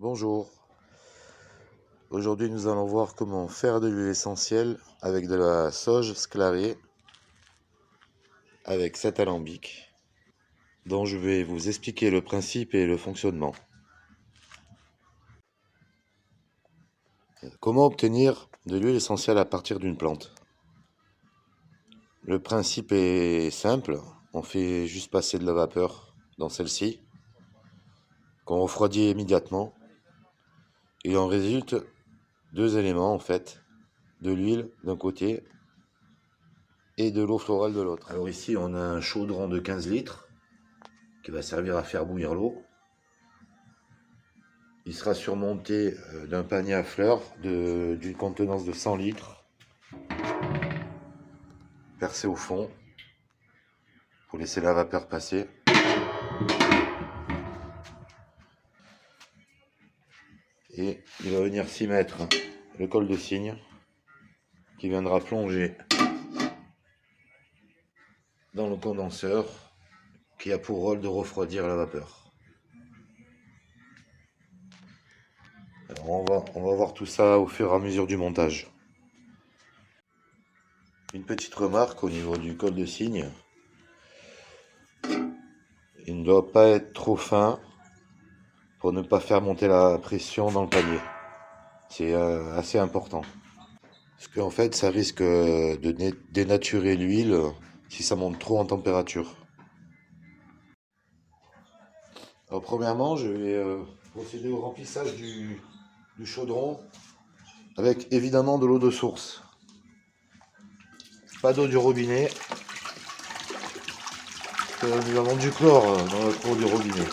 Bonjour, aujourd'hui nous allons voir comment faire de l'huile essentielle avec de la sauge sclarée avec 7 alambics, dont je vais vous expliquer le principe et le fonctionnement. Comment obtenir de l'huile essentielle à partir d'une plante? Le principe est simple, on fait juste passer de la vapeur dans celle-ci, qu'on refroidit immédiatement. Il en résulte deux éléments en fait, de l'huile d'un côté et de l'eau florale de l'autre. Alors ici on a un chaudron de 15 litres qui va servir à faire bouillir l'eau. Il sera surmonté d'un panier à fleurs d'une contenance de 100 litres, percé au fond, pour laisser la vapeur passer. Et il va venir s'y mettre le col de cygne, qui viendra plonger dans le condenseur, qui a pour rôle de refroidir la vapeur. Alors on va voir tout ça au fur et à mesure du montage. Une petite remarque au niveau du col de cygne. Il ne doit pas être trop fin pour ne pas faire monter la pression dans le panier. C'est assez important. Parce qu'en fait, ça risque de dénaturer l'huile si ça monte trop en température. Alors, premièrement, je vais procéder au remplissage du chaudron avec évidemment de l'eau de source. Pas d'eau du robinet. Nous avons du chlore dans notre eau du robinet.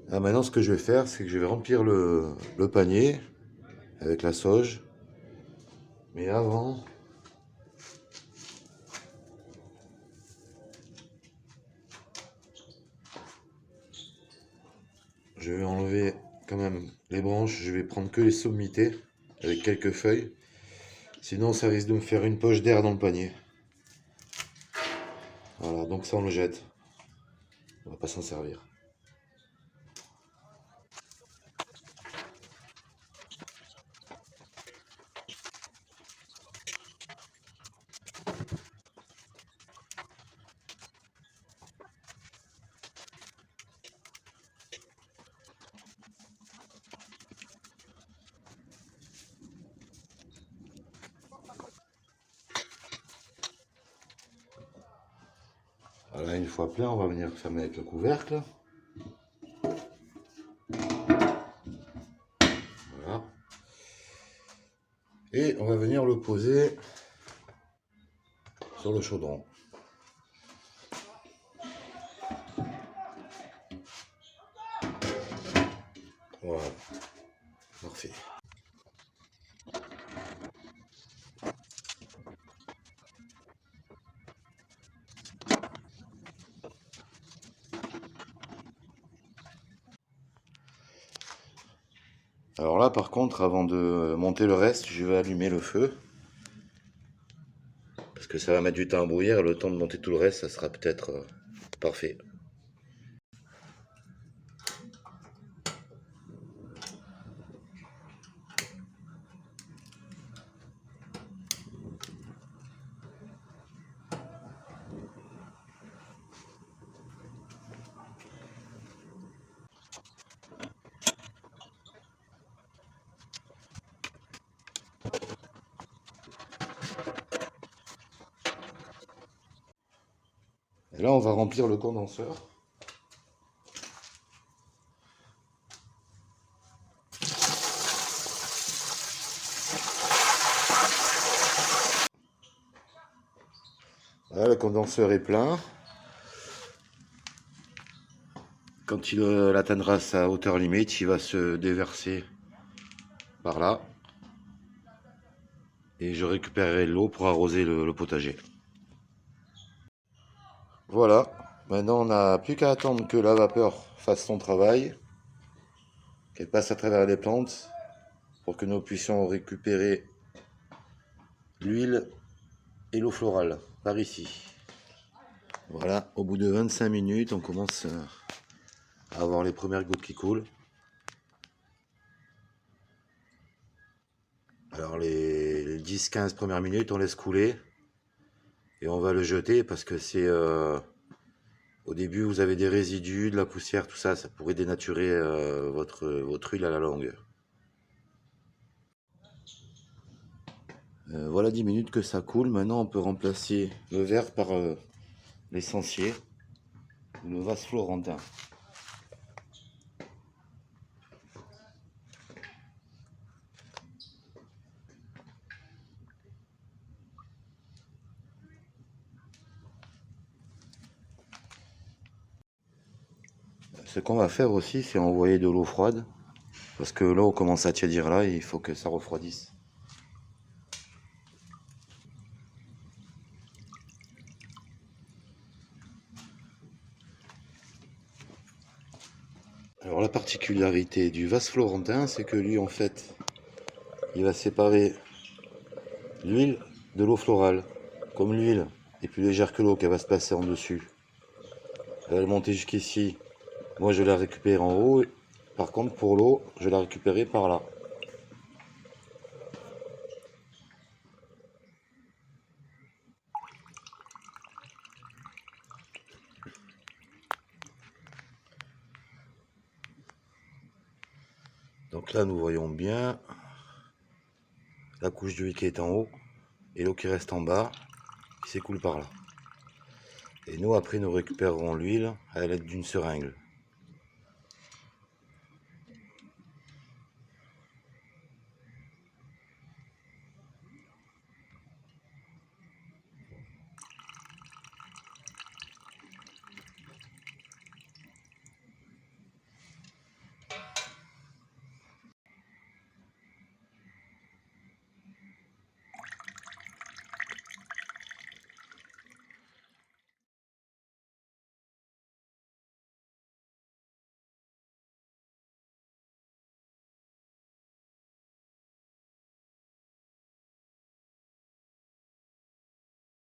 Alors maintenant, ce que je vais faire, c'est que je vais remplir le panier avec la sauge. Mais avant, je vais enlever quand même les branches. Je vais prendre que les sommités avec quelques feuilles. Sinon, ça risque de me faire une poche d'air dans le panier. Voilà, donc ça on le jette. On va pas s'en servir. Voilà, une fois plein, on va venir fermer avec le couvercle. Voilà. Et on va venir le poser sur le chaudron. Voilà. Parfait. Alors là, par contre, avant de monter le reste, je vais allumer le feu. Parce que ça va mettre du temps à bouillir et le temps de monter tout le reste, ça sera peut-être parfait. Et là, on va remplir le condenseur. Voilà, le condenseur est plein. Quand il atteindra sa hauteur limite, il va se déverser par là. Et je récupérerai l'eau pour arroser le potager. Voilà, maintenant on n'a plus qu'à attendre que la vapeur fasse son travail, qu'elle passe à travers les plantes pour que nous puissions récupérer l'huile et l'eau florale par ici. Voilà, au bout de 25 minutes, on commence à avoir les premières gouttes qui coulent. Alors les 10-15 premières minutes, on laisse couler et on va le jeter parce que c'est au début vous avez des résidus, de la poussière, tout ça, ça pourrait dénaturer votre huile à la longue. Voilà 10 minutes que ça coule. Maintenant on peut remplacer le verre par l'essentiel ou le vase florentin. Ce qu'on va faire aussi, c'est envoyer de l'eau froide parce que l'eau commence à tiédir là et il faut que ça refroidisse. Alors la particularité du vase florentin, c'est que lui en fait, il va séparer l'huile de l'eau florale. Comme l'huile est plus légère que l'eau qu'elle va se passer en dessus, elle va monter jusqu'ici. Moi je la récupère en haut. Par contre pour l'eau, je la récupérer par là. Donc là nous voyons bien la couche d'huile qui est en haut et l'eau qui reste en bas qui s'écoule par là. Et nous après nous récupérerons l'huile à l'aide d'une seringue.